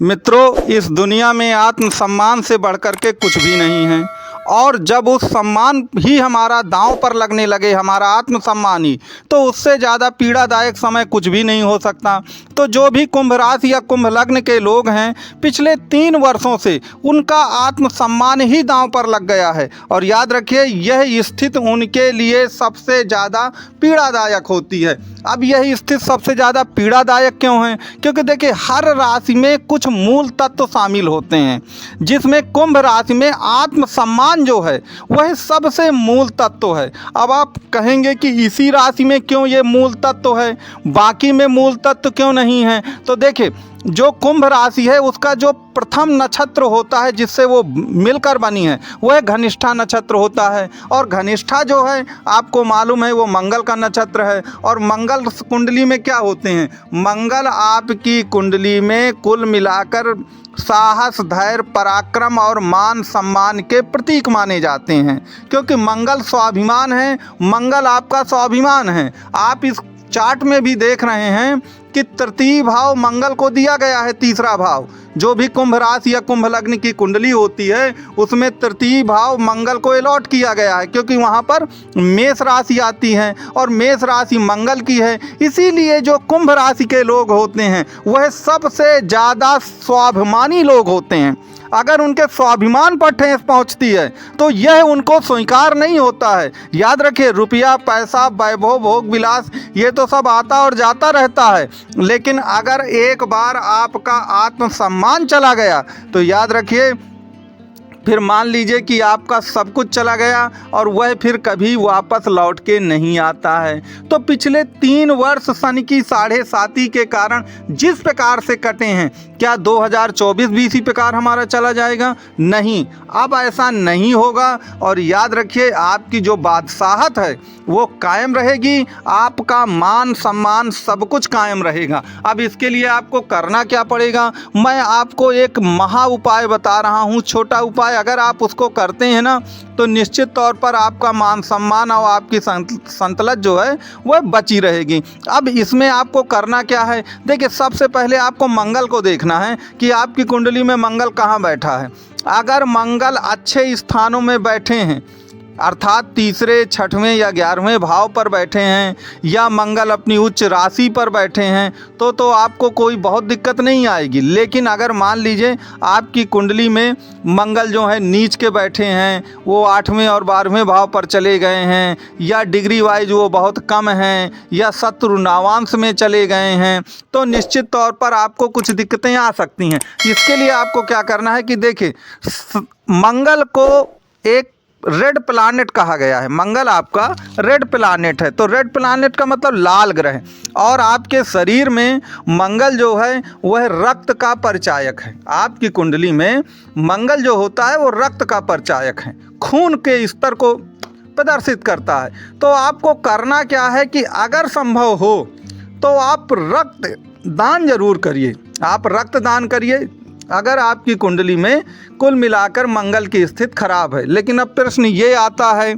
मित्रों, इस दुनिया में आत्मसम्मान से बढ़कर के कुछ भी नहीं है। और जब उस सम्मान ही हमारा दांव पर लगने लगे, हमारा आत्मसम्मान ही, तो उससे ज़्यादा पीड़ादायक समय कुछ भी नहीं हो सकता। तो जो भी कुंभ राशि या कुंभ लग्न के लोग हैं, पिछले 3 वर्षों से उनका आत्मसम्मान ही दांव पर लग गया है। और याद रखिए, यह स्थिति उनके लिए सबसे ज़्यादा पीड़ादायक होती है। अब यही स्थिति सबसे ज़्यादा पीड़ादायक क्यों है? क्योंकि देखिए, हर राशि में कुछ मूल तत्व शामिल होते हैं, जिसमें कुंभ राशि में आत्मसम्मान जो है वह सबसे मूल तत्व है। अब आप कहेंगे कि इसी राशि में क्यों ये मूल तत्व है, बाकी में मूल तत्व क्यों नहीं है? तो देखिए, जो कुंभ राशि है उसका जो प्रथम नक्षत्र होता है जिससे वो मिलकर बनी है, वह घनिष्ठा नक्षत्र होता है। और घनिष्ठा जो है, आपको मालूम है, वो मंगल का नक्षत्र है। और मंगल कुंडली में क्या होते हैं? मंगल आपकी कुंडली में कुल मिलाकर साहस, धैर्य, पराक्रम और मान सम्मान के प्रतीक माने जाते हैं, क्योंकि मंगल स्वाभिमान है। मंगल आपका स्वाभिमान है। आप इस चार्ट में भी देख रहे हैं कि तृतीय भाव मंगल को दिया गया है। तीसरा भाव, जो भी कुंभ राशि या कुंभ लग्न की कुंडली होती है, उसमें तृतीय भाव मंगल को अलॉट किया गया है, क्योंकि वहाँ पर मेष राशि आती है और मेष राशि मंगल की है। इसीलिए जो कुंभ राशि के लोग होते हैं वह सबसे ज़्यादा स्वाभिमानी लोग होते हैं। अगर उनके स्वाभिमान पर ठेस पहुंचती है तो यह उनको स्वीकार नहीं होता है। याद रखिए, रुपया, पैसा, वैभव, भोग विलास, ये तो सब आता और जाता रहता है, लेकिन अगर एक बार आपका आत्मसम्मान चला गया तो याद रखिए, फिर मान लीजिए कि आपका सब कुछ चला गया और वह फिर कभी वापस लौट के नहीं आता है। तो पिछले 3 वर्ष शनि की 7.5 के कारण जिस प्रकार से कटे हैं, क्या 2024 भी इसी प्रकार हमारा चला जाएगा? नहीं, अब ऐसा नहीं होगा। और याद रखिए, आपकी जो बादशाहत है वो कायम रहेगी, आपका मान सम्मान सब कुछ कायम रहेगा। अब इसके लिए आपको करना क्या पड़ेगा? मैं आपको एक महा उपाय बता रहा हूँ, छोटा उपाय। अगर आप उसको करते हैं ना, तो निश्चित तौर पर आपका मान सम्मान और आपकी संतलत जो है वह बची रहेगी। अब इसमें आपको करना क्या है? देखिए, सबसे पहले आपको मंगल को देखना है कि आपकी कुंडली में मंगल कहाँ बैठा है। अगर मंगल अच्छे स्थानों में बैठे हैं, अर्थात तीसरे, छठवें या 11वें भाव पर बैठे हैं, या मंगल अपनी उच्च राशि पर बैठे हैं, तो आपको कोई बहुत दिक्कत नहीं आएगी। लेकिन अगर मान लीजिए आपकी कुंडली में मंगल जो है नीच के बैठे हैं, वो 8वें और 12वें भाव पर चले गए हैं, या डिग्री वाइज वो बहुत कम हैं, या शत्रु नावांश में चले गए हैं, तो निश्चित तौर पर आपको कुछ दिक्कतें आ सकती हैं। इसके लिए आपको क्या करना है कि देखिए, मंगल को एक रेड प्लानेट कहा गया है। मंगल आपका रेड प्लानेट है, तो रेड प्लानेट का मतलब लाल ग्रह। और आपके शरीर में मंगल जो है वह रक्त का परिचायक है। आपकी कुंडली में मंगल जो होता है वो रक्त का परिचायक है, खून के स्तर को प्रदर्शित करता है। तो आपको करना क्या है कि अगर संभव हो तो आप रक्त दान जरूर करिए। आप रक्त दान करिए अगर आपकी कुंडली में कुल मिलाकर मंगल की स्थिति खराब है। लेकिन अब प्रश्न ये आता है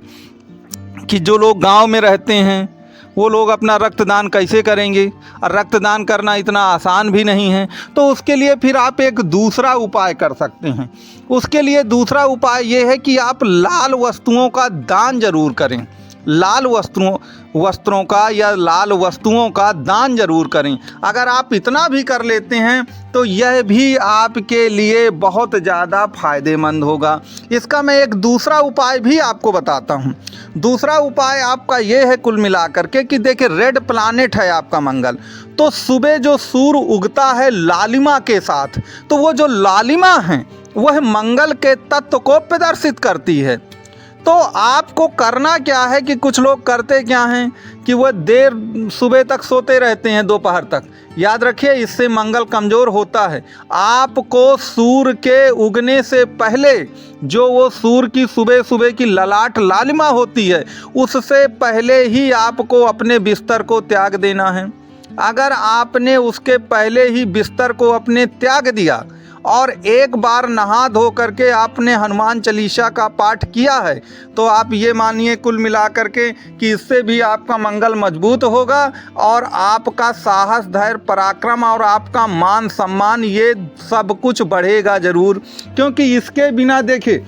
कि जो लोग गांव में रहते हैं वो लोग अपना रक्तदान कैसे करेंगे? और रक्तदान करना इतना आसान भी नहीं है। तो उसके लिए फिर आप एक दूसरा उपाय कर सकते हैं। उसके लिए दूसरा उपाय ये है कि आप लाल वस्तुओं का दान जरूर करें। लाल वस्त्रों का या लाल वस्तुओं का दान जरूर करें। अगर आप इतना भी कर लेते हैं तो यह भी आपके लिए बहुत ज़्यादा फायदेमंद होगा। इसका मैं एक दूसरा उपाय भी आपको बताता हूँ। दूसरा उपाय आपका ये है कुल मिलाकर के कि देखिए, रेड प्लानेट है आपका मंगल, तो सुबह जो सूर्य उगता है लालिमा के साथ, तो वो जो लालिमा है वह मंगल के तत्व को प्रदर्शित करती है। तो आपको करना क्या है कि कुछ लोग करते क्या हैं कि वह देर सुबह तक सोते रहते हैं, दोपहर तक। याद रखिए, इससे मंगल कमज़ोर होता है। आपको सूर्य के उगने से पहले, जो वो सूर्य की सुबह सुबह की ललाट लालिमा होती है, उससे पहले ही आपको अपने बिस्तर को त्याग देना है। अगर आपने उसके पहले ही बिस्तर को अपने त्याग दिया और एक बार नहा धो करके आपने हनुमान चालीसा का पाठ किया है तो आप ये मानिए कुल मिला करके कि इससे भी आपका मंगल मजबूत होगा और आपका साहस, धैर्य, पराक्रम और आपका मान सम्मान ये सब कुछ बढ़ेगा ज़रूर। क्योंकि इसके बिना देखिए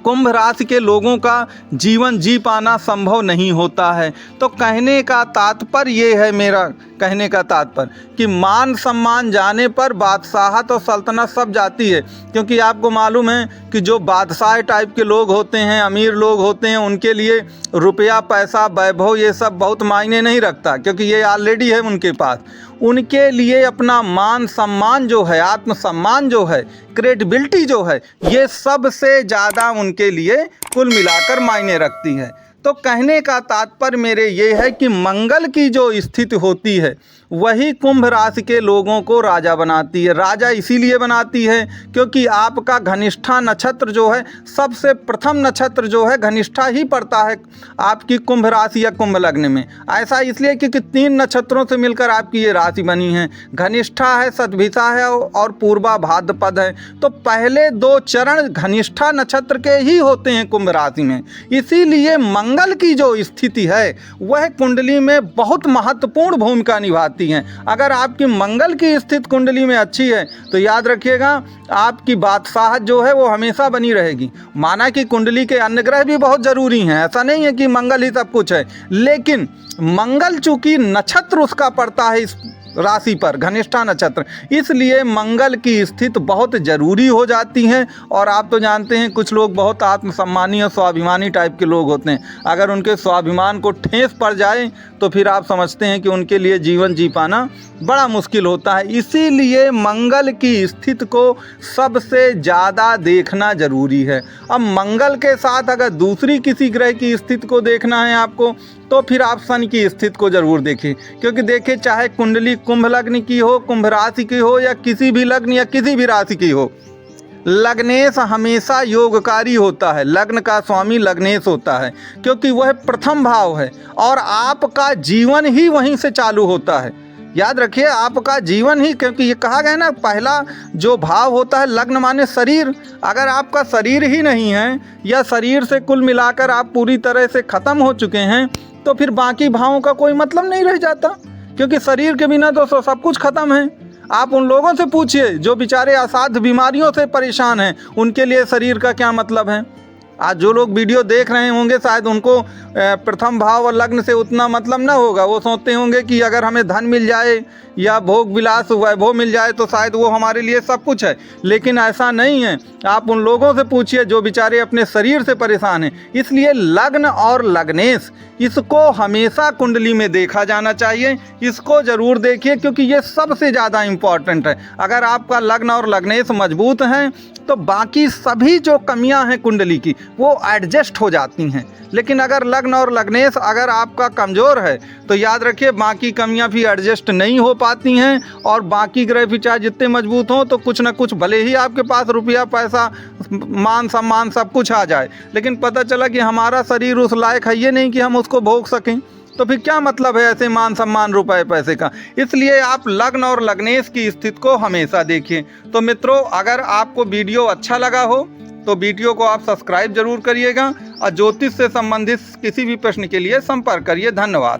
कुंभ राशि के लोगों का जीवन जी पाना संभव नहीं होता है। तो कहने का तात्पर्य ये है, मेरा कहने का तात्पर्य कि मान सम्मान जाने पर बादशाहत और सल्तनत सब जाती है। क्योंकि आपको मालूम है कि जो बादशाह टाइप के लोग होते हैं, अमीर लोग होते हैं, उनके लिए रुपया, पैसा, वैभव ये सब बहुत मायने नहीं रखता, क्योंकि ये ऑलरेडी है उनके पास। उनके लिए अपना मान सम्मान जो है, आत्मसम्मान जो है, क्रेडिबिलिटी जो है, ये सबसे ज़्यादा उनके लिए कुल मिलाकर मायने रखती है। तो कहने का तात्पर्य मेरे ये है कि मंगल की जो स्थिति होती है वही कुंभ राशि के लोगों को राजा बनाती है। राजा इसीलिए बनाती है क्योंकि आपका घनिष्ठा नक्षत्र जो है, सबसे प्रथम नक्षत्र जो है घनिष्ठा ही पड़ता है आपकी कुंभ राशि या कुंभ लग्न में। ऐसा इसलिए क्योंकि 3 नक्षत्रों से मिलकर आपकी ये राशि बनी है। घनिष्ठा है, शतभिषा है और पूर्वा भाद्रपद है। तो पहले 2 चरण घनिष्ठा नक्षत्र के ही होते हैं कुंभ राशि में। इसीलिए मंगल की जो स्थिति है वह कुंडली में बहुत महत्वपूर्ण भूमिका निभाती है। अगर आपकी मंगल की स्थिति कुंडली में अच्छी है तो याद रखिएगा आपकी बादशाहत जो है वो हमेशा बनी रहेगी। माना कि कुंडली के अन्य ग्रह भी बहुत ज़रूरी हैं, ऐसा नहीं है कि मंगल ही सब कुछ है, लेकिन मंगल चूंकि नक्षत्र उसका पड़ता है इस राशि पर, घनिष्ठा नक्षत्र, इसलिए मंगल की स्थिति बहुत ज़रूरी हो जाती है। और आप तो जानते हैं कुछ लोग बहुत आत्मसम्मानी और स्वाभिमानी टाइप के लोग होते हैं। अगर उनके स्वाभिमान को ठेस पड़ जाए तो फिर आप समझते हैं कि उनके लिए जीवन जी पाना बड़ा मुश्किल होता है। इसीलिए मंगल की स्थिति को सबसे ज़्यादा देखना ज़रूरी है। अब मंगल के साथ अगर दूसरी किसी ग्रह की स्थिति को देखना है आपको तो फिर आप शनि की स्थिति को ज़रूर देखें। क्योंकि देखिए चाहे कुंडली कुंभ लग्न की हो, कुंभ राशि की हो, या किसी भी लग्न या किसी भी राशि की हो, लग्नेश हमेशा योगकारी होता है। लग्न का स्वामी लग्नेश होता है क्योंकि वह प्रथम भाव है और आपका जीवन ही वहीं से चालू होता है। याद रखिए आपका जीवन ही, क्योंकि ये कहा गया ना पहला जो भाव होता है लग्न माने शरीर। अगर आपका शरीर ही नहीं है या शरीर से कुल मिलाकर आप पूरी तरह से ख़त्म हो चुके हैं तो फिर बाकी भावों का कोई मतलब नहीं रह जाता। क्योंकि शरीर के बिना तो सब कुछ ख़त्म है। आप उन लोगों से पूछिए जो बेचारे असाध्य बीमारियों से परेशान हैं, उनके लिए शरीर का क्या मतलब है। आज जो लोग वीडियो देख रहे होंगे शायद उनको प्रथम भाव और लग्न से उतना मतलब ना होगा। वो सोचते होंगे कि अगर हमें धन मिल जाए या भोग विलास वैभव मिल जाए तो शायद वो हमारे लिए सब कुछ है, लेकिन ऐसा नहीं है। आप उन लोगों से पूछिए जो बेचारे अपने शरीर से परेशान हैं। इसलिए लग्न और लग्नेश इसको हमेशा कुंडली में देखा जाना चाहिए। इसको ज़रूर देखिए क्योंकि ये सबसे ज़्यादा इम्पॉर्टेंट है। अगर आपका लग्न और लग्नेश मजबूत हैं तो बाकी सभी जो कमियां हैं कुंडली की वो एडजस्ट हो जाती हैं। लेकिन अगर लग्न और लग्नेश अगर आपका कमज़ोर है तो याद रखिए बाकी कमियां भी एडजस्ट नहीं हो पाती हैं। और बाकी ग्रह भी चाहे जितने मजबूत हों तो कुछ ना कुछ, भले ही आपके पास रुपया पैसा मान सम्मान सब कुछ आ जाए, लेकिन पता चला कि हमारा शरीर उस लायक है ये नहीं कि हम उसको भोग सकें, तो फिर क्या मतलब है ऐसे मान सम्मान रुपए पैसे का। इसलिए आप लग्न और लग्नेश की स्थिति को हमेशा देखिए। तो मित्रों अगर आपको वीडियो अच्छा लगा हो तो वीडियो को आप सब्सक्राइब जरूर करिएगा और ज्योतिष से संबंधित किसी भी प्रश्न के लिए संपर्क करिए। धन्यवाद।